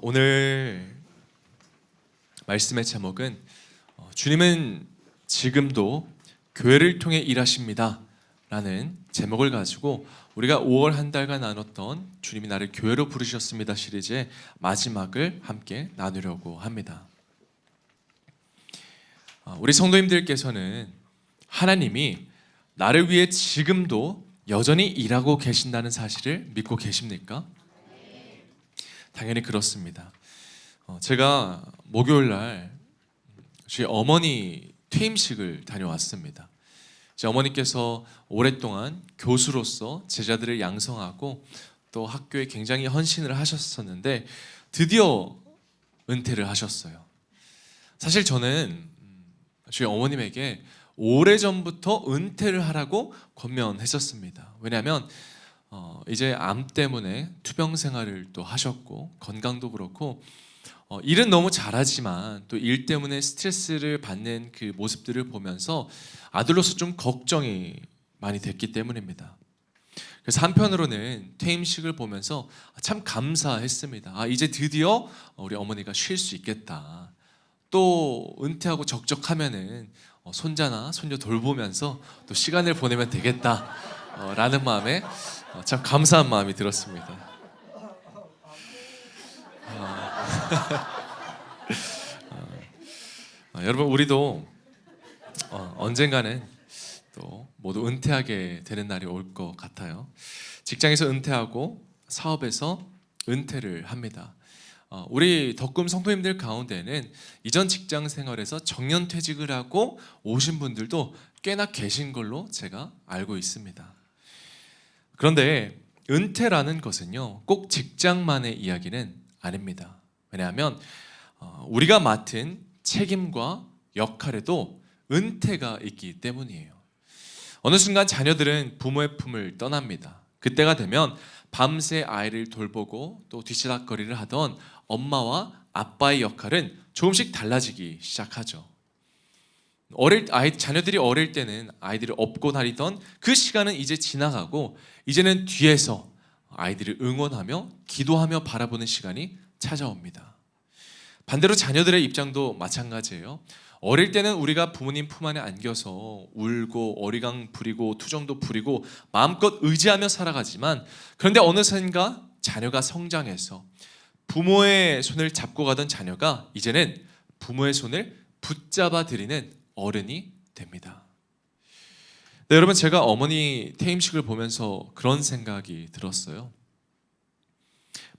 오늘 말씀의 제목은 주님은 지금도 교회를 통해 일하십니다 라는 제목을 가지고 우리가 5월 한 달간 나눴던 주님이 나를 교회로 부르셨습니다 시리즈의 마지막을 함께 나누려고 합니다. 우리 성도님들께서는 하나님이 나를 위해 지금도 여전히 일하고 계신다는 사실을 믿고 계십니까? 당연히 그렇습니다. 제가 목요일 날 저희 어머니 퇴임식을 다녀왔습니다. 제 어머니께서 오랫동안 교수로서 제자들을 양성하고 또 학교에 굉장히 헌신을 하셨었는데 드디어 은퇴를 하셨어요. 사실 저는 저희 어머님에게 오래전부터 은퇴를 하라고 권면했었습니다. 왜냐하면 이제 암 때문에 투병 생활을 또 하셨고 건강도 그렇고 일은 너무 잘하지만 또 일 때문에 스트레스를 받는 그 모습들을 보면서 아들로서 좀 걱정이 많이 됐기 때문입니다. 그래서 한편으로는 퇴임식을 보면서 참 감사했습니다. 이제 드디어 우리 어머니가 쉴 수 있겠다. 또 은퇴하고 적적하면은 손자나 손녀 돌보면서 또 시간을 보내면 되겠다 라는 마음에 참 감사한 마음이 들었습니다. 여러분 우리도 언젠가는 또 모두 은퇴하게 되는 날이 올 것 같아요. 직장에서 은퇴하고 사업에서 은퇴를 합니다. 우리 덕금 성도님들 가운데는 이전 직장 생활에서 정년퇴직을 하고 오신 분들도 꽤나 계신 걸로 제가 알고 있습니다. 그런데 은퇴라는 것은요 꼭 직장만의 이야기는 아닙니다. 왜냐하면 우리가 맡은 책임과 역할에도 은퇴가 있기 때문이에요. 어느 순간 자녀들은 부모의 품을 떠납니다. 그때가 되면 밤새 아이를 돌보고 또 뒤치다꺼리를 하던 엄마와 아빠의 역할은 조금씩 달라지기 시작하죠. 자녀들이 어릴 때는 아이들을 업고 다니던 그 시간은 이제 지나가고 이제는 뒤에서 아이들을 응원하며 기도하며 바라보는 시간이 찾아옵니다. 반대로 자녀들의 입장도 마찬가지예요. 어릴 때는 우리가 부모님 품 안에 안겨서 울고 어리광 부리고 투정도 부리고 마음껏 의지하며 살아가지만 그런데 어느샌가 자녀가 성장해서 부모의 손을 잡고 가던 자녀가 이제는 부모의 손을 붙잡아 드리는 어른이 됩니다. 네, 여러분 제가 어머니 퇴임식을 보면서 그런 생각이 들었어요.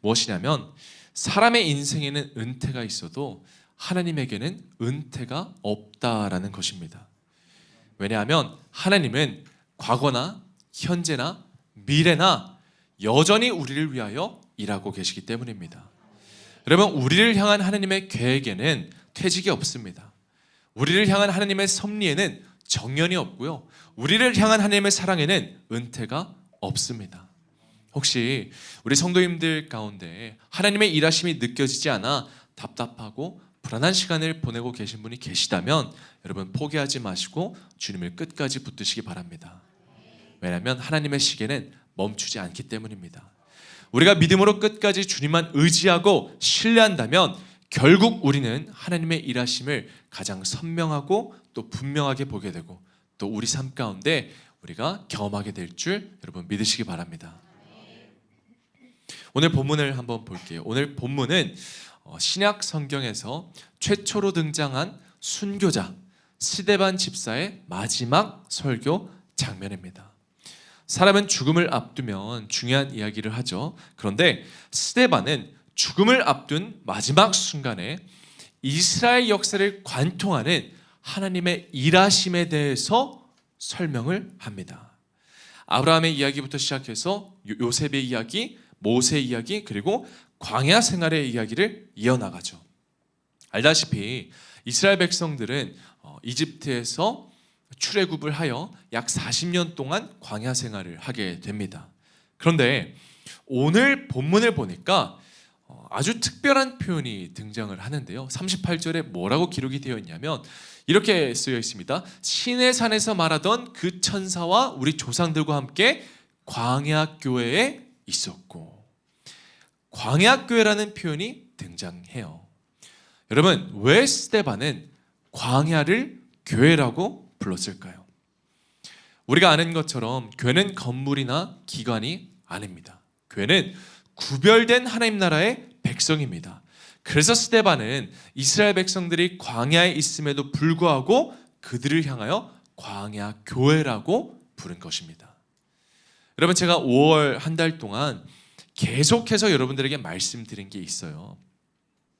무엇이냐면 사람의 인생에는 은퇴가 있어도 하나님에게는 은퇴가 없다라는 것입니다. 왜냐하면 하나님은 과거나 현재나 미래나 여전히 우리를 위하여 일하고 계시기 때문입니다. 여러분 우리를 향한 하나님의 계획에는 퇴직이 없습니다. 우리를 향한 하나님의 섭리에는 정년이 없고요. 우리를 향한 하나님의 사랑에는 은퇴가 없습니다. 혹시 우리 성도님들 가운데 하나님의 일하심이 느껴지지 않아 답답하고 불안한 시간을 보내고 계신 분이 계시다면 여러분 포기하지 마시고 주님을 끝까지 붙드시기 바랍니다. 왜냐하면 하나님의 시계는 멈추지 않기 때문입니다. 우리가 믿음으로 끝까지 주님만 의지하고 신뢰한다면 결국 우리는 하나님의 일하심을 가장 선명하고 또 분명하게 보게 되고 또 우리 삶 가운데 우리가 경험하게 될 줄 여러분 믿으시기 바랍니다. 오늘 본문을 한번 볼게요. 오늘 본문은 신약 성경에서 최초로 등장한 순교자 스데반 집사의 마지막 설교 장면입니다. 사람은 죽음을 앞두면 중요한 이야기를 하죠. 그런데 스데반은 죽음을 앞둔 마지막 순간에 이스라엘 역사를 관통하는 하나님의 일하심에 대해서 설명을 합니다. 아브라함의 이야기부터 시작해서 요셉의 이야기, 모세의 이야기 그리고 광야 생활의 이야기를 이어나가죠. 알다시피 이스라엘 백성들은 이집트에서 출애굽을 하여 약 40년 동안 광야 생활을 하게 됩니다. 그런데 오늘 본문을 보니까 아주 특별한 표현이 등장을 하는데요. 38절에 뭐라고 기록이 되어 있냐면 이렇게 쓰여 있습니다. 시내 산에서 말하던 그 천사와 우리 조상들과 함께 광야 교회에 있었고, 광야교회라는 표현이 등장해요. 여러분, 왜 스데반은 광야를 교회라고 불렀을까요? 우리가 아는 것처럼 교회는 건물이나 기관이 아닙니다. 교회는 구별된 하나님 나라의 백성입니다. 그래서 스데반은 이스라엘 백성들이 광야에 있음에도 불구하고 그들을 향하여 광야 교회라고 부른 것입니다. 여러분, 제가 5월 한 달 동안 계속해서 여러분들에게 말씀드린 게 있어요.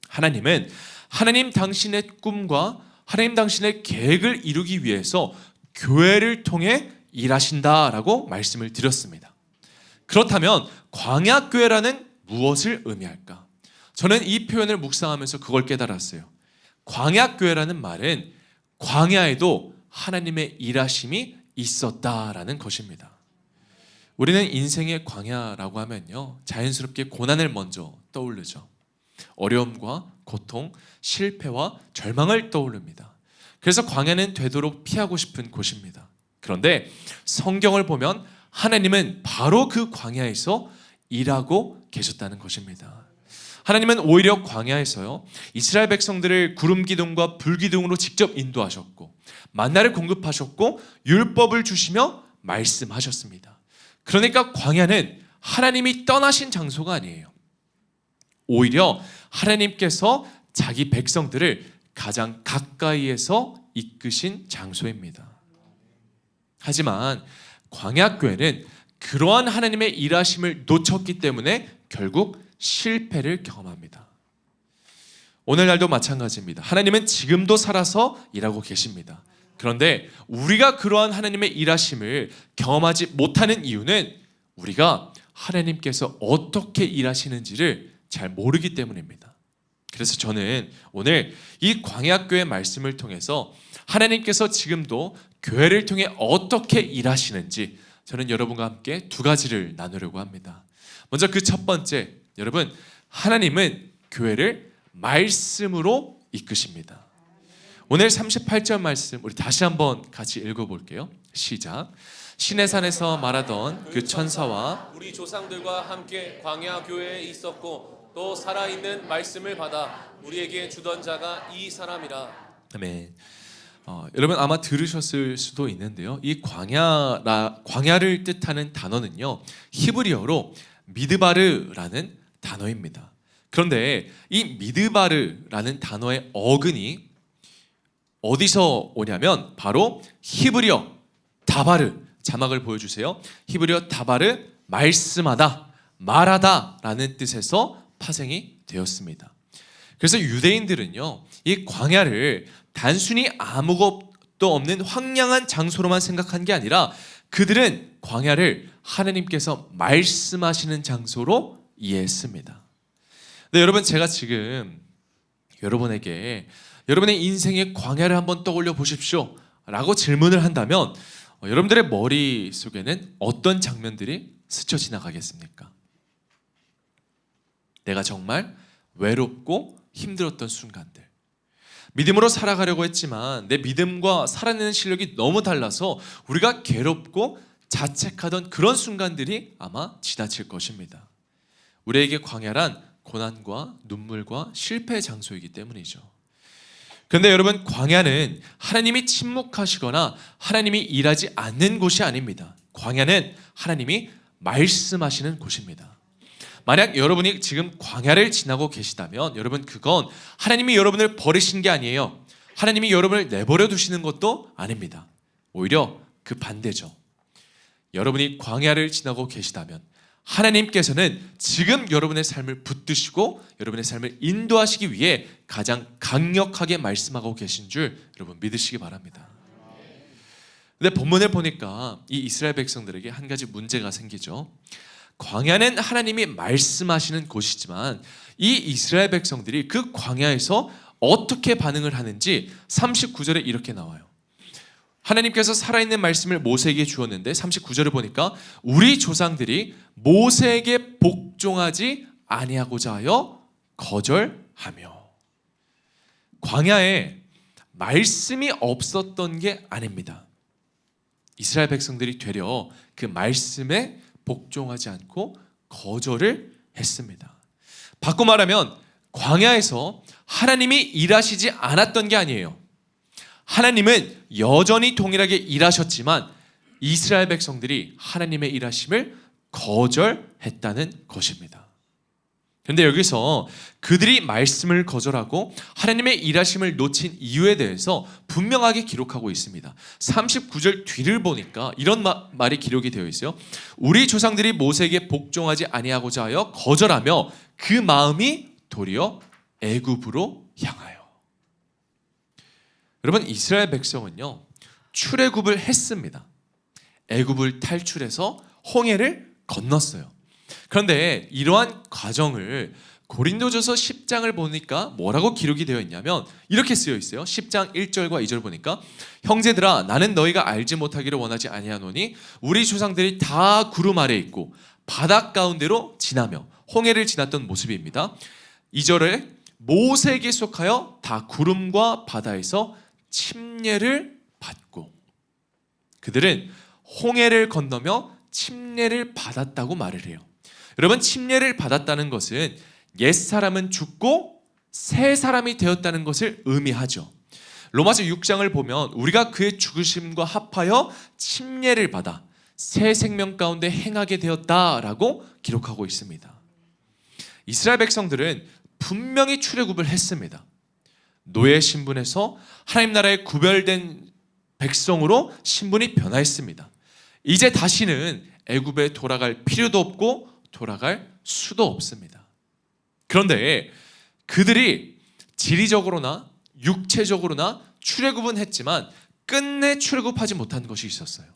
하나님은 하나님 당신의 꿈과 하나님 당신의 계획을 이루기 위해서 교회를 통해 일하신다라고 말씀을 드렸습니다. 그렇다면 광야교회라는 무엇을 의미할까? 저는 이 표현을 묵상하면서 그걸 깨달았어요. 광야교회라는 말은 광야에도 하나님의 일하심이 있었다라는 것입니다. 우리는 인생의 광야라고 하면요, 자연스럽게 고난을 먼저 떠올르죠. 어려움과 고통, 실패와 절망을 떠올립니다. 그래서 광야는 되도록 피하고 싶은 곳입니다. 그런데 성경을 보면 하나님은 바로 그 광야에서 일하고 계셨다는 것입니다. 하나님은 오히려 광야에서요, 이스라엘 백성들을 구름 기둥과 불 기둥으로 직접 인도하셨고 만나를 공급하셨고 율법을 주시며 말씀하셨습니다. 그러니까 광야는 하나님이 떠나신 장소가 아니에요. 오히려 하나님께서 자기 백성들을 가장 가까이에서 이끄신 장소입니다. 하지만 광야교회는 그러한 하나님의 일하심을 놓쳤기 때문에 결국 실패를 경험합니다. 오늘날도 마찬가지입니다. 하나님은 지금도 살아서 일하고 계십니다. 그런데 우리가 그러한 하나님의 일하심을 경험하지 못하는 이유는 우리가 하나님께서 어떻게 일하시는지를 잘 모르기 때문입니다. 그래서 저는 오늘 이 광야교회 말씀을 통해서 하나님께서 지금도 교회를 통해 어떻게 일하시는지 저는 여러분과 함께 두 가지를 나누려고 합니다. 먼저 그 첫 번째, 여러분, 하나님은 교회를 말씀으로 이끄십니다. 오늘 38절 말씀 우리 다시 한번 같이 읽어볼게요. 시작. 시내산에서 말하던 그 천사와 우리 조상들과 함께 광야 교회에 있었고 또 살아있는 말씀을 받아 우리에게 주던 자가 이 사람이라. 아멘. 여러분 아마 들으셨을 수도 있는데요. 이 광야를 뜻하는 단어는요, 히브리어로 미드바르라는 단어입니다. 그런데 이 미드바르라는 단어의 어근이 어디서 오냐면 바로 히브리어 다바르, 자막을 보여주세요. 히브리어 다바르, 말씀하다, 말하다 라는 뜻에서 파생이 되었습니다. 그래서 유대인들은요, 이 광야를 단순히 아무것도 없는 황량한 장소로만 생각한 게 아니라 그들은 광야를 하나님께서 말씀하시는 장소로 이해했습니다. 근데 여러분, 제가 지금 여러분에게 여러분의 인생의 광야를 한번 떠올려 보십시오 라고 질문을 한다면 여러분들의 머릿속에는 어떤 장면들이 스쳐 지나가겠습니까? 내가 정말 외롭고 힘들었던 순간들, 믿음으로 살아가려고 했지만 내 믿음과 살아내는 실력이 너무 달라서 우리가 괴롭고 자책하던 그런 순간들이 아마 지나칠 것입니다. 우리에게 광야란 고난과 눈물과 실패의 장소이기 때문이죠. 그런데 여러분, 광야는 하나님이 침묵하시거나 하나님이 일하지 않는 곳이 아닙니다. 광야는 하나님이 말씀하시는 곳입니다. 만약 여러분이 지금 광야를 지나고 계시다면 여러분, 그건 하나님이 여러분을 버리신 게 아니에요. 하나님이 여러분을 내버려 두시는 것도 아닙니다. 오히려 그 반대죠. 여러분이 광야를 지나고 계시다면 하나님께서는 지금 여러분의 삶을 붙드시고 여러분의 삶을 인도하시기 위해 가장 강력하게 말씀하고 계신 줄 여러분 믿으시기 바랍니다. 근데 본문을 보니까 이 이스라엘 백성들에게 한 가지 문제가 생기죠. 광야는 하나님이 말씀하시는 곳이지만 이 이스라엘 백성들이 그 광야에서 어떻게 반응을 하는지 39절에 이렇게 나와요. 하나님께서 살아있는 말씀을 모세에게 주었는데 39절을 보니까 우리 조상들이 모세에게 복종하지 아니하고자 하여 거절하며. 광야에 말씀이 없었던 게 아닙니다. 이스라엘 백성들이 되려 그 말씀에 복종하지 않고 거절을 했습니다. 바꿔 말하면 광야에서 하나님이 일하시지 않았던 게 아니에요. 하나님은 여전히 동일하게 일하셨지만 이스라엘 백성들이 하나님의 일하심을 거절했다는 것입니다. 그런데 여기서 그들이 말씀을 거절하고 하나님의 일하심을 놓친 이유에 대해서 분명하게 기록하고 있습니다. 39절 뒤를 보니까 이런 말이 기록이 되어 있어요. 우리 조상들이 모세에게 복종하지 아니하고자 하여 거절하며 그 마음이 도리어 애굽으로 향하여. 여러분, 이스라엘 백성은요 출애굽을 했습니다. 애굽을 탈출해서 홍해를 건넜어요. 그런데 이러한 과정을 고린도전서 10장을 보니까 뭐라고 기록이 되어 있냐면 이렇게 쓰여 있어요. 10장 1절과 2절 보니까 형제들아 나는 너희가 알지 못하기를 원하지 아니하노니 우리 조상들이 다 구름 아래에 있고 바닷 가운데로 지나며 홍해를 지났던 모습입니다. 2절에 모세에게 속하여 다 구름과 바다에서 침례를 받고 그들은 홍해를 건너며 침례를 받았다고 말을 해요. 여러분, 침례를 받았다는 것은 옛사람은 죽고 새 사람이 되었다는 것을 의미하죠. 로마서 6장을 보면 우리가 그의 죽으심과 합하여 침례를 받아 새 생명 가운데 행하게 되었다라고 기록하고 있습니다. 이스라엘 백성들은 분명히 출애굽을 했습니다. 노예 신분에서 하나님 나라의 구별된 백성으로 신분이 변화했습니다. 이제 다시는 애굽에 돌아갈 필요도 없고 돌아갈 수도 없습니다. 그런데 그들이 지리적으로나 육체적으로나 출애굽은 했지만 끝내 출애굽하지 못한 것이 있었어요.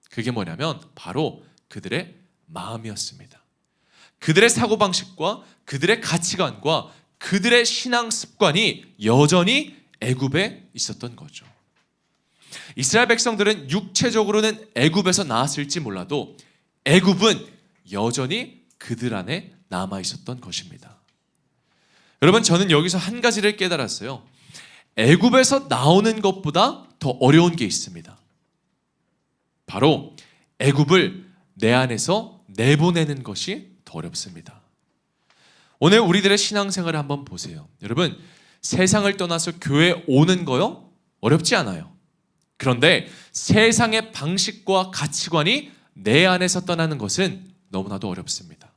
그게 뭐냐면 바로 그들의 마음이었습니다. 그들의 사고방식과 그들의 가치관과 그들의 신앙 습관이 여전히 애굽에 있었던 거죠. 이스라엘 백성들은 육체적으로는 애굽에서 나왔을지 몰라도 애굽은 여전히 그들 안에 남아 있었던 것입니다. 여러분, 저는 여기서 한 가지를 깨달았어요. 애굽에서 나오는 것보다 더 어려운 게 있습니다. 바로 애굽을 내 안에서 내보내는 것이 더 어렵습니다. 오늘 우리들의 신앙생활을 한번 보세요. 여러분, 세상을 떠나서 교회에 오는 거요? 어렵지 않아요. 그런데 세상의 방식과 가치관이 내 안에서 떠나는 것은 너무나도 어렵습니다.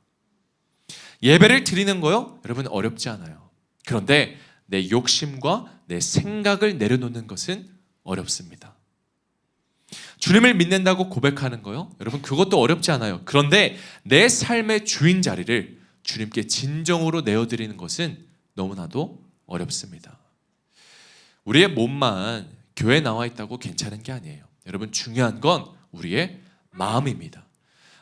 예배를 드리는 거요? 여러분, 어렵지 않아요. 그런데 내 욕심과 내 생각을 내려놓는 것은 어렵습니다. 주님을 믿는다고 고백하는 거요? 여러분, 그것도 어렵지 않아요. 그런데 내 삶의 주인 자리를 주님께 진정으로 내어드리는 것은 너무나도 어렵습니다. 우리의 몸만 교회에 나와 있다고 괜찮은 게 아니에요. 여러분, 중요한 건 우리의 마음입니다.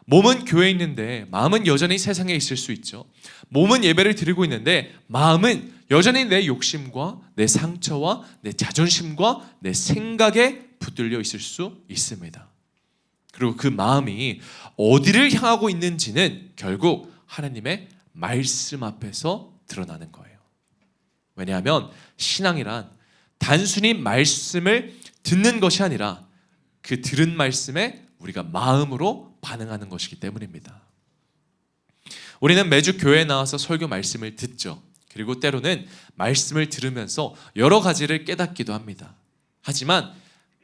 몸은 교회에 있는데 마음은 여전히 세상에 있을 수 있죠. 몸은 예배를 드리고 있는데 마음은 여전히 내 욕심과 내 상처와 내 자존심과 내 생각에 붙들려 있을 수 있습니다. 그리고 그 마음이 어디를 향하고 있는지는 결국 하나님의 말씀 앞에서 드러나는 거예요. 왜냐하면 신앙이란 단순히 말씀을 듣는 것이 아니라 그 들은 말씀에 우리가 마음으로 반응하는 것이기 때문입니다. 우리는 매주 교회에 나와서 설교 말씀을 듣죠. 그리고 때로는 말씀을 들으면서 여러 가지를 깨닫기도 합니다. 하지만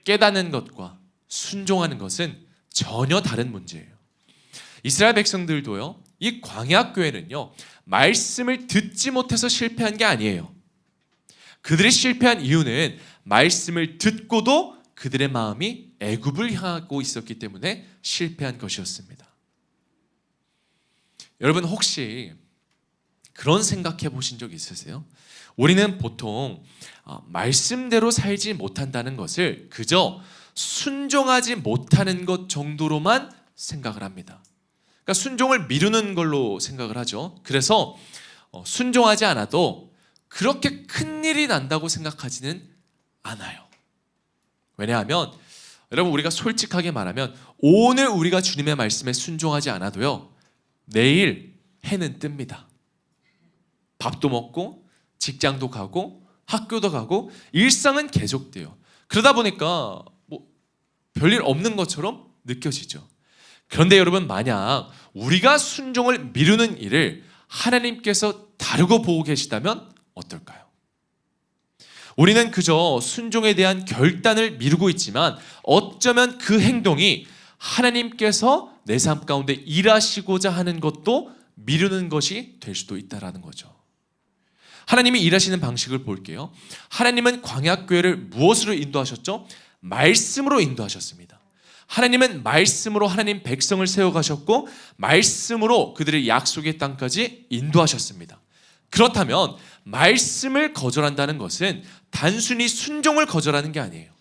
깨닫는 것과 순종하는 것은 전혀 다른 문제예요. 이스라엘 백성들도요, 이 광야 교회는요, 말씀을 듣지 못해서 실패한 게 아니에요. 그들이 실패한 이유는 말씀을 듣고도 그들의 마음이 애굽을 향하고 있었기 때문에 실패한 것이었습니다. 여러분, 혹시 그런 생각해 보신 적 있으세요? 우리는 보통 말씀대로 살지 못한다는 것을 그저 순종하지 못하는 것 정도로만 생각을 합니다. 그러니까 순종을 미루는 걸로 생각을 하죠. 그래서 순종하지 않아도 그렇게 큰일이 난다고 생각하지는 않아요. 왜냐하면 여러분, 우리가 솔직하게 말하면 오늘 우리가 주님의 말씀에 순종하지 않아도요, 내일 해는 뜹니다. 밥도 먹고 직장도 가고 학교도 가고 일상은 계속돼요. 그러다 보니까 뭐 별일 없는 것처럼 느껴지죠. 그런데 여러분, 만약 우리가 순종을 미루는 일을 하나님께서 다르고 보고 계시다면 어떨까요? 우리는 그저 순종에 대한 결단을 미루고 있지만 어쩌면 그 행동이 하나님께서 내 삶 가운데 일하시고자 하는 것도 미루는 것이 될 수도 있다는 거죠. 하나님이 일하시는 방식을 볼게요. 하나님은 광야교회를 무엇으로 인도하셨죠? 말씀으로 인도하셨습니다. 하나님은 말씀으로 하나님 백성을 세워가셨고 말씀으로 그들의 약속의 땅까지 인도하셨습니다. 그렇다면 말씀을 거절한다는 것은 단순히 순종을 거절하는 게 아니에요.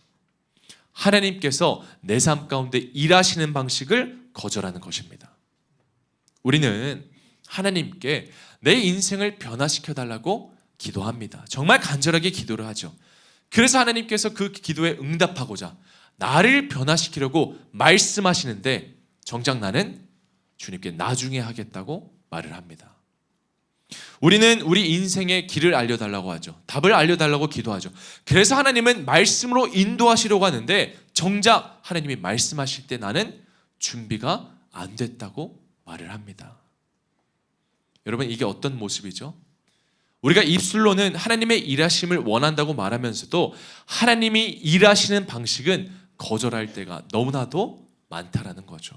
하나님께서 내 삶 가운데 일하시는 방식을 거절하는 것입니다. 우리는 하나님께 내 인생을 변화시켜 달라고 기도합니다. 정말 간절하게 기도를 하죠. 그래서 하나님께서 그 기도에 응답하고자 나를 변화시키려고 말씀하시는데 정작 나는 주님께 나중에 하겠다고 말을 합니다. 우리는 우리 인생의 길을 알려달라고 하죠. 답을 알려달라고 기도하죠. 그래서 하나님은 말씀으로 인도하시려고 하는데 정작 하나님이 말씀하실 때 나는 준비가 안 됐다고 말을 합니다. 여러분, 이게 어떤 모습이죠? 우리가 입술로는 하나님의 일하심을 원한다고 말하면서도 하나님이 일하시는 방식은 거절할 때가 너무나도 많다라는 거죠.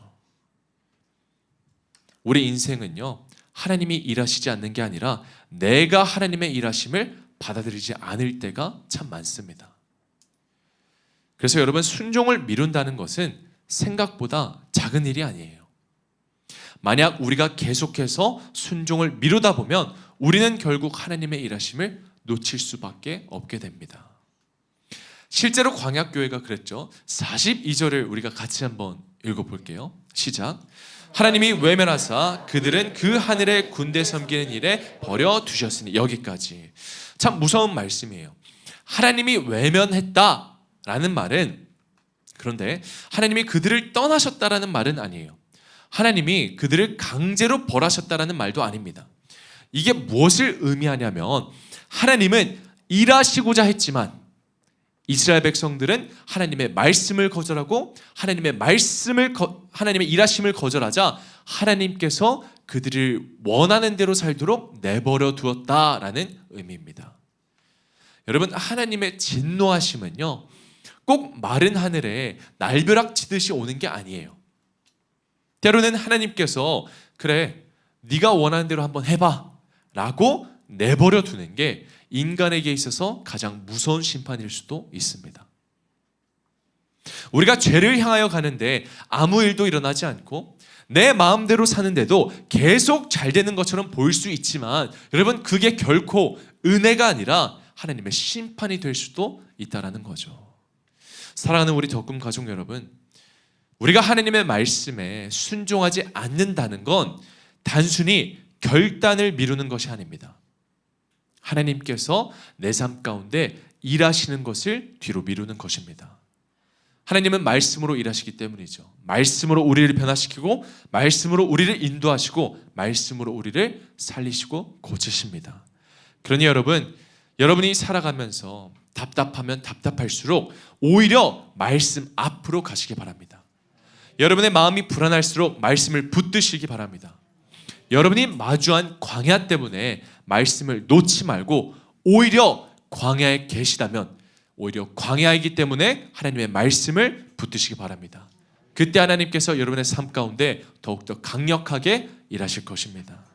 우리 인생은요, 하나님이 일하시지 않는 게 아니라 내가 하나님의 일하심을 받아들이지 않을 때가 참 많습니다. 그래서 여러분, 순종을 미룬다는 것은 생각보다 작은 일이 아니에요. 만약 우리가 계속해서 순종을 미루다 보면 우리는 결국 하나님의 일하심을 놓칠 수밖에 없게 됩니다. 실제로 광야교회가 그랬죠. 42절을 우리가 같이 한번 읽어볼게요. 시작. 하나님이 외면하사 그들은 그 하늘의 군대 섬기는 일에 버려두셨으니. 여기까지. 참 무서운 말씀이에요. 하나님이 외면했다라는 말은, 그런데 하나님이 그들을 떠나셨다라는 말은 아니에요. 하나님이 그들을 강제로 벌하셨다라는 말도 아닙니다. 이게 무엇을 의미하냐면 하나님은 일하시고자 했지만 이스라엘 백성들은 하나님의 말씀을 거절하고 하나님의 일하심을 거절하자 하나님께서 그들을 원하는 대로 살도록 내버려 두었다라는 의미입니다. 여러분, 하나님의 진노하심은요, 꼭 마른 하늘에 날벼락 치듯이 오는 게 아니에요. 때로는 하나님께서 그래, 네가 원하는 대로 한번 해봐 라고 내버려 두는 게 인간에게 있어서 가장 무서운 심판일 수도 있습니다. 우리가 죄를 향하여 가는데 아무 일도 일어나지 않고 내 마음대로 사는데도 계속 잘 되는 것처럼 보일 수 있지만 여러분, 그게 결코 은혜가 아니라 하나님의 심판이 될 수도 있다는 거죠. 사랑하는 우리 덕금 가족 여러분, 우리가 하나님의 말씀에 순종하지 않는다는 건 단순히 결단을 미루는 것이 아닙니다. 하나님께서 내 삶 가운데 일하시는 것을 뒤로 미루는 것입니다. 하나님은 말씀으로 일하시기 때문이죠. 말씀으로 우리를 변화시키고 말씀으로 우리를 인도하시고 말씀으로 우리를 살리시고 고치십니다. 그러니 여러분이 살아가면서 답답하면 답답할수록 오히려 말씀 앞으로 가시기 바랍니다. 여러분의 마음이 불안할수록 말씀을 붙드시기 바랍니다. 여러분이 마주한 광야 때문에 말씀을 놓지 말고 오히려 광야에 계시다면 오히려 광야이기 때문에 하나님의 말씀을 붙드시기 바랍니다. 그때 하나님께서 여러분의 삶 가운데 더욱더 강력하게 일하실 것입니다.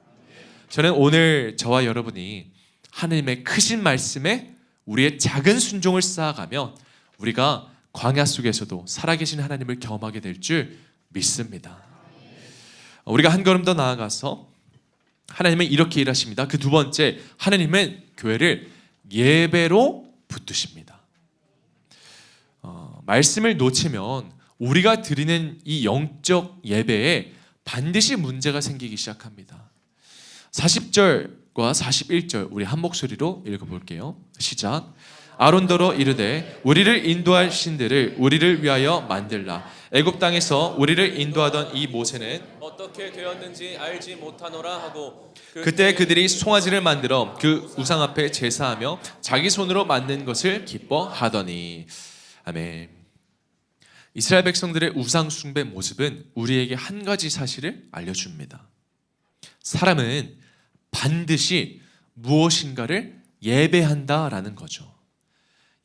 저는 오늘 저와 여러분이 하나님의 크신 말씀에 우리의 작은 순종을 쌓아가면 우리가 광야 속에서도 살아계신 하나님을 경험하게 될 줄 믿습니다. 우리가 한 걸음 더 나아가서 하나님은 이렇게 일하십니다. 그 두 번째, 하나님은 교회를 예배로 붙드십니다. 말씀을 놓치면 우리가 드리는 이 영적 예배에 반드시 문제가 생기기 시작합니다. 40절과 41절 우리 한 목소리로 읽어볼게요. 시작. 아론더러 이르되 우리를 인도할 신들을 우리를 위하여 만들라. 애굽 땅에서 우리를 인도하던 이 모세는 어떻게 되었는지 알지 못하노라 하고 그때 그들이 송아지를 만들어 그 우상 앞에 제사하며 자기 손으로 만든 것을 기뻐하더니. 아멘. 이스라엘 백성들의 우상 숭배 모습은 우리에게 한 가지 사실을 알려줍니다. 사람은 반드시 무엇인가를 예배한다라는 거죠.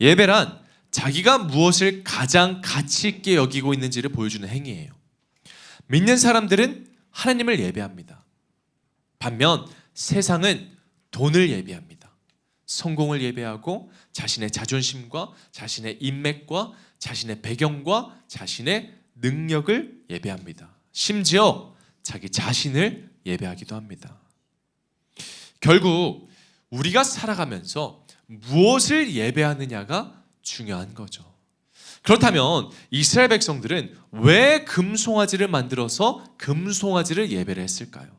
예배란 자기가 무엇을 가장 가치 있게 여기고 있는지를 보여주는 행위예요. 믿는 사람들은 하나님을 예배합니다. 반면 세상은 돈을 예배합니다. 성공을 예배하고 자신의 자존심과 자신의 인맥과 자신의 배경과 자신의 능력을 예배합니다. 심지어 자기 자신을 예배하기도 합니다. 결국 우리가 살아가면서 무엇을 예배하느냐가 중요한 거죠. 그렇다면 이스라엘 백성들은 왜 금송아지를 만들어서 금송아지를 예배를 했을까요?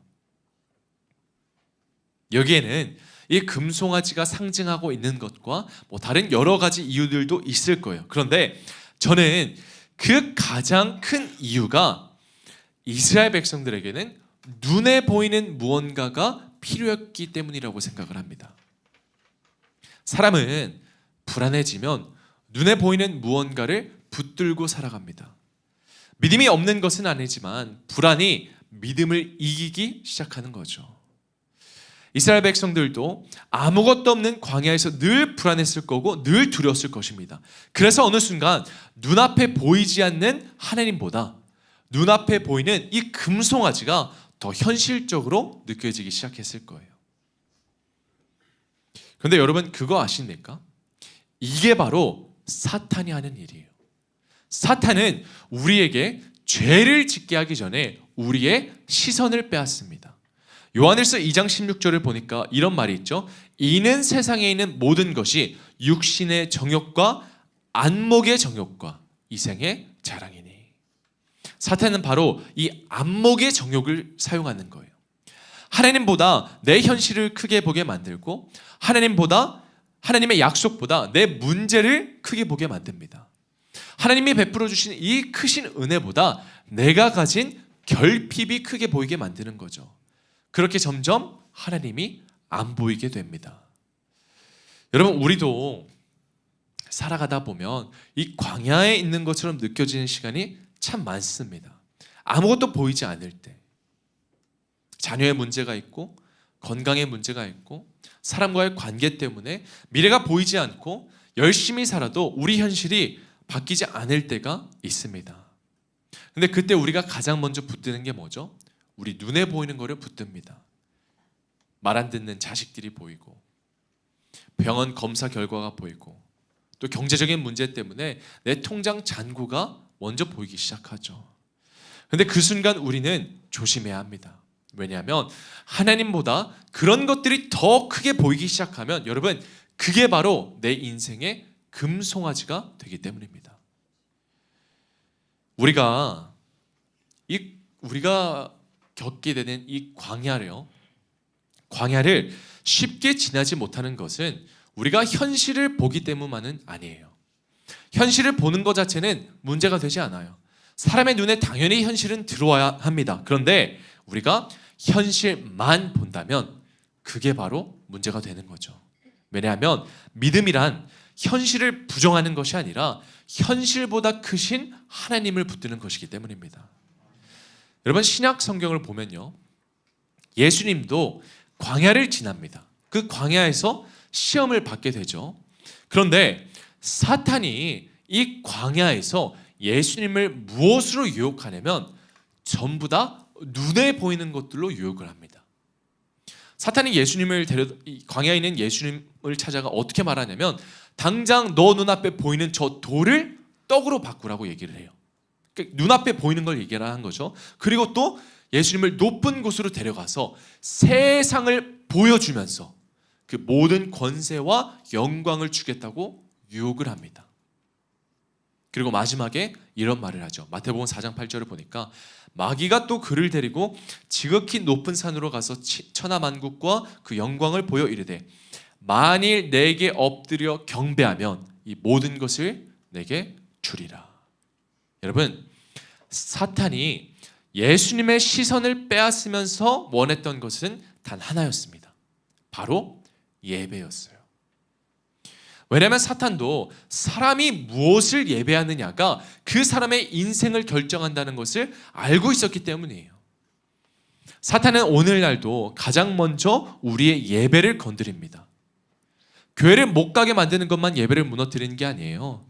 여기에는 이 금송아지가 상징하고 있는 것과 다른 여러 가지 이유들도 있을 거예요. 그런데 저는 그 가장 큰 이유가 이스라엘 백성들에게는 눈에 보이는 무언가가 필요했기 때문이라고 생각을 합니다. 사람은 불안해지면 눈에 보이는 무언가를 붙들고 살아갑니다. 믿음이 없는 것은 아니지만 불안이 믿음을 이기기 시작하는 거죠. 이스라엘 백성들도 아무것도 없는 광야에서 늘 불안했을 거고 늘 두려웠을 것입니다. 그래서 어느 순간 눈앞에 보이지 않는 하나님보다 눈앞에 보이는 이 금송아지가 더 현실적으로 느껴지기 시작했을 거예요. 그런데 여러분 그거 아십니까? 이게 바로 사탄이 하는 일이에요. 사탄은 우리에게 죄를 짓게 하기 전에 우리의 시선을 빼앗습니다. 요한일서 2장 16절을 보니까 이런 말이 있죠. 이는 세상에 있는 모든 것이 육신의 정욕과 안목의 정욕과 이생의 자랑이니. 사탄은 바로 이 안목의 정욕을 사용하는 거예요. 하나님보다 내 현실을 크게 보게 만들고 하나님의 약속보다 내 문제를 크게 보게 만듭니다. 하나님이 베풀어 주신 이 크신 은혜보다 내가 가진 결핍이 크게 보이게 만드는 거죠. 그렇게 점점 하나님이 안 보이게 됩니다. 여러분 우리도 살아가다 보면 이 광야에 있는 것처럼 느껴지는 시간이 참 많습니다. 아무것도 보이지 않을 때 자녀의 문제가 있고 건강의 문제가 있고 사람과의 관계 때문에 미래가 보이지 않고 열심히 살아도 우리 현실이 바뀌지 않을 때가 있습니다. 근데 그때 우리가 가장 먼저 붙드는 게 뭐죠? 우리 눈에 보이는 거를 붙듭니다. 말 안 듣는 자식들이 보이고 병원 검사 결과가 보이고 또 경제적인 문제 때문에 내 통장 잔고가 먼저 보이기 시작하죠. 근데 그 순간 우리는 조심해야 합니다. 왜냐하면 하나님보다 그런 것들이 더 크게 보이기 시작하면 여러분 그게 바로 내 인생의 금송아지가 되기 때문입니다. 우리가 겪게 되는 이 광야를 쉽게 지나지 못하는 것은 우리가 현실을 보기 때문만은 아니에요. 현실을 보는 것 자체는 문제가 되지 않아요. 사람의 눈에 당연히 현실은 들어와야 합니다. 그런데 우리가 현실만 본다면 그게 바로 문제가 되는 거죠. 왜냐하면 믿음이란 현실을 부정하는 것이 아니라 현실보다 크신 하나님을 붙드는 것이기 때문입니다. 여러분 신약 성경을 보면요, 예수님도 광야를 지납니다. 그 광야에서 시험을 받게 되죠. 그런데 사탄이 이 광야에서 예수님을 무엇으로 유혹하냐면 전부 다 눈에 보이는 것들로 유혹을 합니다. 사탄이 광야에 있는 예수님을 찾아가 어떻게 말하냐면 당장 너 눈앞에 보이는 저 돌을 떡으로 바꾸라고 얘기를 해요. 그러니까 눈앞에 보이는 걸 얘기를 한 거죠. 그리고 또 예수님을 높은 곳으로 데려가서 세상을 보여주면서 그 모든 권세와 영광을 주겠다고 유혹을 합니다. 그리고 마지막에 이런 말을 하죠. 마태복음 4장 8절을 보니까 마귀가 또 그를 데리고 지극히 높은 산으로 가서 천하만국과 그 영광을 보여 이르되 만일 내게 엎드려 경배하면 이 모든 것을 내게 주리라. 여러분 사탄이 예수님의 시선을 빼앗으면서 원했던 것은 단 하나였습니다. 바로 예배였어요. 왜냐하면 사탄도 사람이 무엇을 예배하느냐가 그 사람의 인생을 결정한다는 것을 알고 있었기 때문이에요. 사탄은 오늘날도 가장 먼저 우리의 예배를 건드립니다. 교회를 못 가게 만드는 것만 예배를 무너뜨리는 게 아니에요.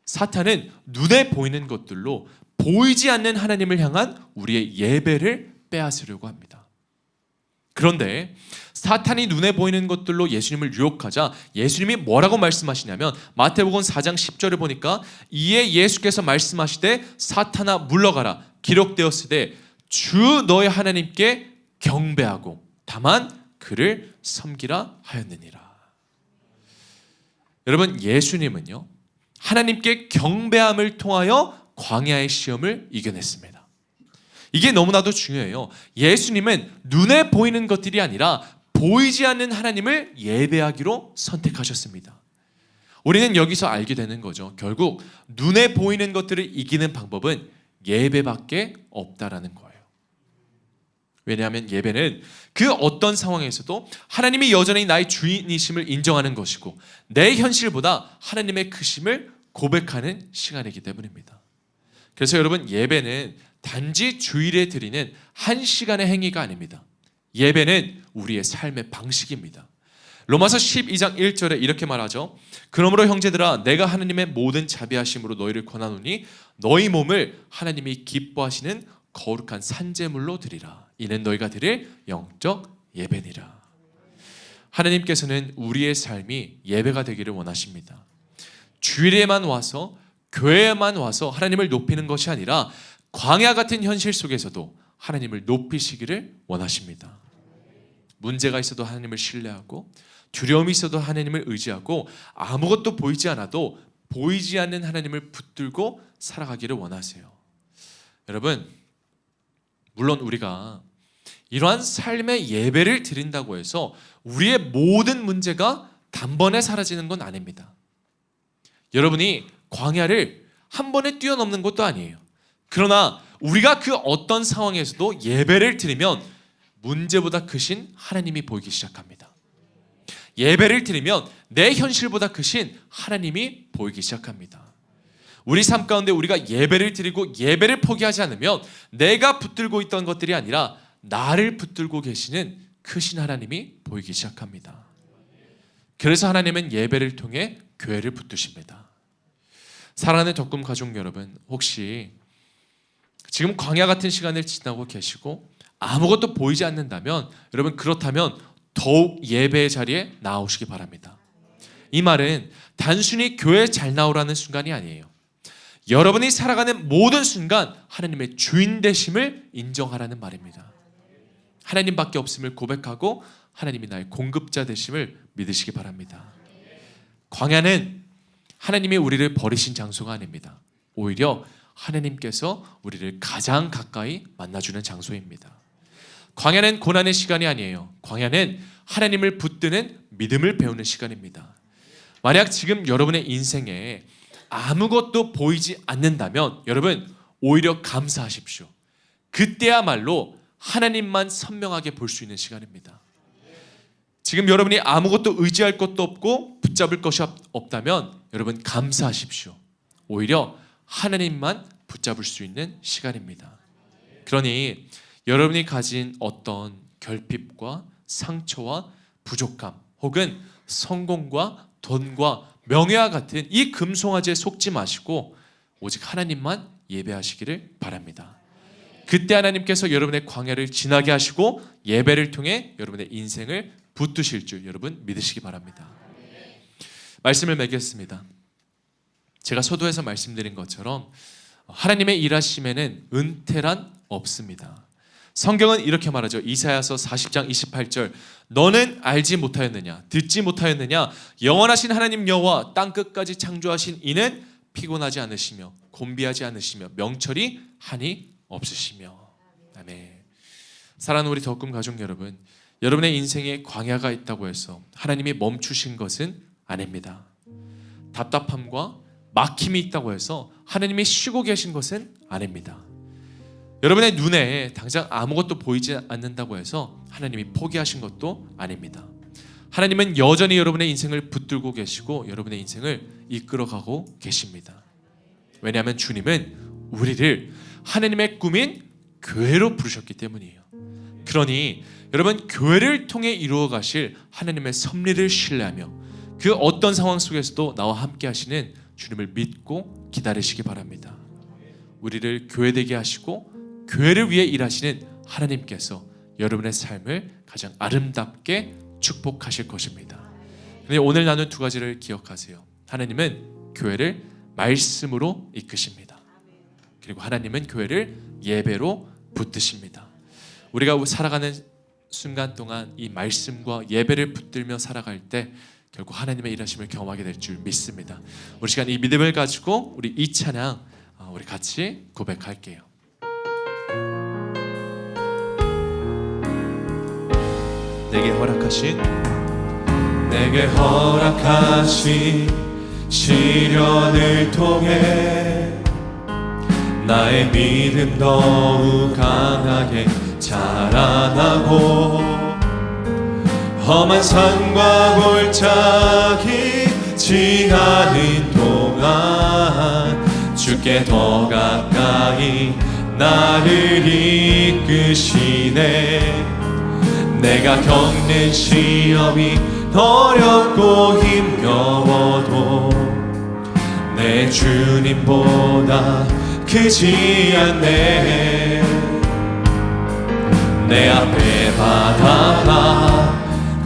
사탄은 눈에 보이는 것들로 보이지 않는 하나님을 향한 우리의 예배를 빼앗으려고 합니다. 그런데 사탄이 눈에 보이는 것들로 예수님을 유혹하자 예수님이 뭐라고 말씀하시냐면 마태복음 4장 10절을 보니까 이에 예수께서 말씀하시되 사탄아 물러가라 기록되었으되 주 너의 하나님께 경배하고 다만 그를 섬기라 하였느니라. 여러분, 예수님은요 하나님께 경배함을 통하여 광야의 시험을 이겨냈습니다. 이게 너무나도 중요해요. 예수님은 눈에 보이는 것들이 아니라 보이지 않는 하나님을 예배하기로 선택하셨습니다. 우리는 여기서 알게 되는 거죠. 결국 눈에 보이는 것들을 이기는 방법은 예배밖에 없다라는 거예요. 왜냐하면 예배는 그 어떤 상황에서도 하나님이 여전히 나의 주인이심을 인정하는 것이고 내 현실보다 하나님의 크심을 고백하는 시간이기 때문입니다. 그래서 여러분, 예배는 단지 주일에 드리는 한 시간의 행위가 아닙니다. 예배는 우리의 삶의 방식입니다. 로마서 12장 1절에 이렇게 말하죠. 그러므로 형제들아 내가 하나님의 모든 자비하심으로 너희를 권하노니 너희 몸을 하나님이 기뻐하시는 거룩한 산제물로 드리라. 이는 너희가 드릴 영적 예배니라. 하나님께서는 우리의 삶이 예배가 되기를 원하십니다. 주일에만 와서 교회에만 와서 하나님을 높이는 것이 아니라 광야 같은 현실 속에서도 하나님을 높이시기를 원하십니다. 문제가 있어도 하나님을 신뢰하고 두려움이 있어도 하나님을 의지하고 아무것도 보이지 않아도 보이지 않는 하나님을 붙들고 살아가기를 원하세요. 여러분, 물론 우리가 이러한 삶의 예배를 드린다고 해서 우리의 모든 문제가 단번에 사라지는 건 아닙니다. 여러분이 광야를 한 번에 뛰어넘는 것도 아니에요. 그러나 우리가 그 어떤 상황에서도 예배를 드리면 문제보다 크신 하나님이 보이기 시작합니다. 예배를 드리면 내 현실보다 크신 하나님이 보이기 시작합니다. 우리 삶 가운데 우리가 예배를 드리고 예배를 포기하지 않으면 내가 붙들고 있던 것들이 아니라 나를 붙들고 계시는 크신 하나님이 보이기 시작합니다. 그래서 하나님은 예배를 통해 교회를 붙드십니다. 사랑하는 덕금 가족 여러분, 혹시 지금 광야 같은 시간을 지나고 계시고 아무것도 보이지 않는다면, 여러분 그렇다면 더욱 예배의 자리에 나오시기 바랍니다. 이 말은 단순히 교회에 잘 나오라는 순간이 아니에요. 여러분이 살아가는 모든 순간 하나님의 주인 되심을 인정하라는 말입니다. 하나님밖에 없음을 고백하고 하나님이 나의 공급자 되심을 믿으시기 바랍니다. 광야는 하나님이 우리를 버리신 장소가 아닙니다. 오히려 하나님께서 우리를 가장 가까이 만나주는 장소입니다. 광야는 고난의 시간이 아니에요. 광야는 하나님을 붙드는 믿음을 배우는 시간입니다. 만약 지금 여러분의 인생에 아무것도 보이지 않는다면 여러분 오히려 감사하십시오. 그때야말로 하나님만 선명하게 볼 수 있는 시간입니다. 지금 여러분이 아무것도 의지할 것도 없고 붙잡을 것이 없다면 여러분 감사하십시오. 오히려 하나님만 붙잡을 수 있는 시간입니다. 그러니 여러분이 가진 어떤 결핍과 상처와 부족함 혹은 성공과 돈과 명예와 같은 이 금송아지에 속지 마시고 오직 하나님만 예배하시기를 바랍니다. 그때 하나님께서 여러분의 광야를 지나게 하시고 예배를 통해 여러분의 인생을 붙드실 줄 여러분 믿으시기 바랍니다. 말씀을 맺겠습니다. 제가 서두에서 말씀드린 것처럼 하나님의 일하심에는 은퇴란 없습니다. 성경은 이렇게 말하죠. 이사야서 40장 28절 너는 알지 못하였느냐 듣지 못하였느냐 영원하신 하나님 여호와 땅끝까지 창조하신 이는 피곤하지 않으시며 곤비하지 않으시며 명철이 한이 없으시며. 아멘. 사랑하는 우리 덕금 가족 여러분, 여러분의 인생에 광야가 있다고 해서 하나님이 멈추신 것은 아닙니다. 답답함과 막힘이 있다고 해서 하나님이 쉬고 계신 것은 아닙니다. 여러분의 눈에 당장 아무것도 보이지 않는다고 해서 하나님이 포기하신 것도 아닙니다. 하나님은 여전히 여러분의 인생을 붙들고 계시고 여러분의 인생을 이끌어가고 계십니다. 왜냐하면 주님은 우리를 하나님의 꿈인 교회로 부르셨기 때문이에요. 그러니 여러분, 교회를 통해 이루어 가실 하나님의 섭리를 신뢰하며 그 어떤 상황 속에서도 나와 함께 하시는 주님을 믿고 기다리시기 바랍니다. 우리를 교회되게 하시고 교회를 위해 일하시는 하나님께서 여러분의 삶을 가장 아름답게 축복하실 것입니다. 근데 오늘 나눈 두 가지를 기억하세요. 하나님은 교회를 말씀으로 이끄십니다. 그리고 하나님은 교회를 예배로 붙드십니다. 우리가 살아가는 순간 동안 이 말씀과 예배를 붙들며 살아갈 때 결국 하나님의 일하심을 경험하게 될 줄 믿습니다. 우리 시간 이 믿음을 가지고 우리 이 찬양 우리 같이 고백할게요. 내게 허락하신 시련을 통해 나의 믿음 더욱 강하게 자라나고 험한 산과 골짜기 지나는 동안 주께 더 가까이 나를 이끄시네. 내가 겪는 시험이 어렵고 힘겨워도 내 주님보다 크지 않네. 내 앞에 바다가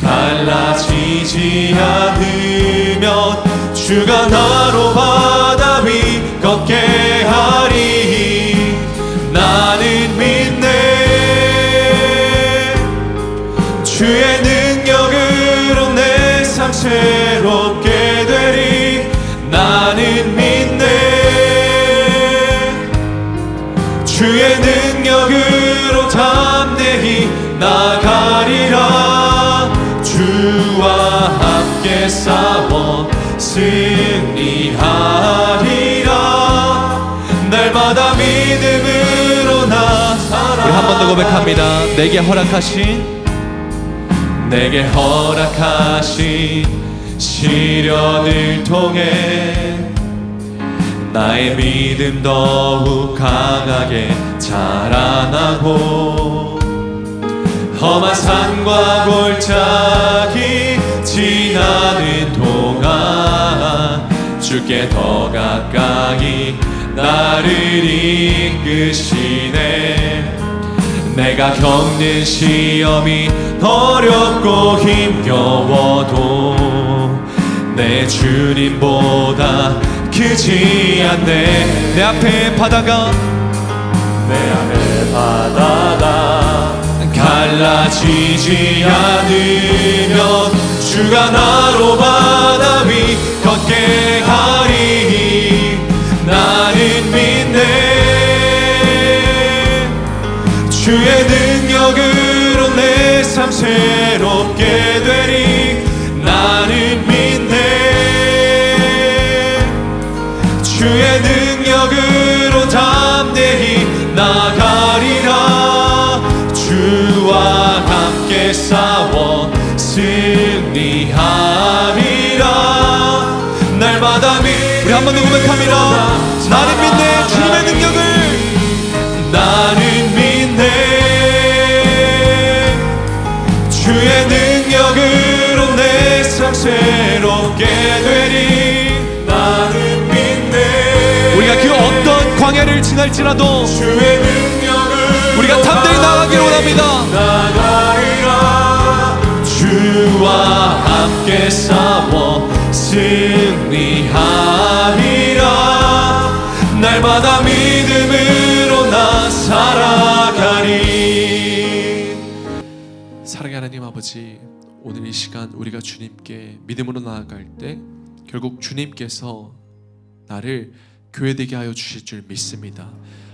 갈라지지 않으면 주가 나로 바다 위 걷게 하리. 나는 믿네. 주의 능력으로 내 삶 새롭게 되리. 나는 믿네. 주의 능력으로 담대히 나가리라. 주와 함께 싸워 승리하리라. 날마다 믿음으로 나아가라. 우리 한 번 더 고백합니다. 내게 허락하신 시련을 통해 나의 믿음 더욱 강하게 자라나고 험한 산과 골짜기 지나는 동안 주께 더 가까이 나를 이끄시네. 내가 겪는 시험이 어렵고 힘겨워도 내 주님보다 크지 않네. 내 앞에 바다가 갈라지지 않으면 주가 나로 바다 위 걷게 하리. 나는 믿네. 주의 능력으로 내 삶 새롭게 되리. 나는 믿네. 주의 능력으로 담대히 나가리라. 주와 함께 싸워 승리하리라. 날마다 우리 한 번 더 고백합니다. 나는 믿네. 주님의 능력을. 나는 믿네. 주의 능력으로 내 삶 새롭게 되리. 나는 믿네. 우리가 그 어떤 광야를 지날지라도 주의 능력을 우리가 담대히 나가기를 원합니다. 나가리라. 주와 함께 싸워 승리하리라. 날마다 믿음으로 나 살아가리. 사랑의 하나님 아버지, 오늘 이 시간 우리가 주님께 믿음으로 나아갈 때 결국 주님께서 나를 교회되게 하여 주실 줄 믿습니다.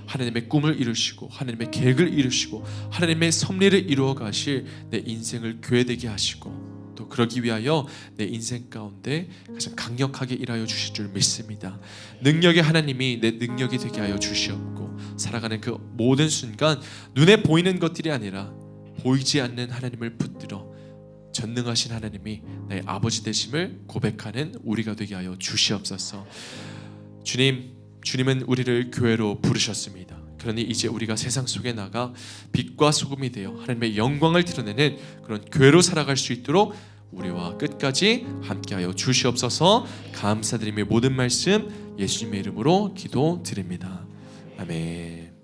하나님의 꿈을 이루시고 하나님의 계획을 이루시고 하나님의 섭리를 이루어 가실 내 인생을 교회되게 하시고 또 그러기 위하여 내 인생 가운데 가장 강력하게 일하여 주실 줄 믿습니다. 능력의 하나님이 내 능력이 되게 하여 주시옵고 살아가는 그 모든 순간 눈에 보이는 것들이 아니라 보이지 않는 하나님을 붙들어 전능하신 하나님이 나의 아버지 되심을 고백하는 우리가 되게 하여 주시옵소서. 주님은 우리를 교회로 부르셨습니다. 그러니 이제 우리가 세상 속에 나가 빛과 소금이 되어 하나님의 영광을 드러내는 그런 교회로 살아갈 수 있도록 우리와 끝까지 함께하여 주시옵소서. 감사드리며 모든 말씀 예수님의 이름으로 기도드립니다. 아멘.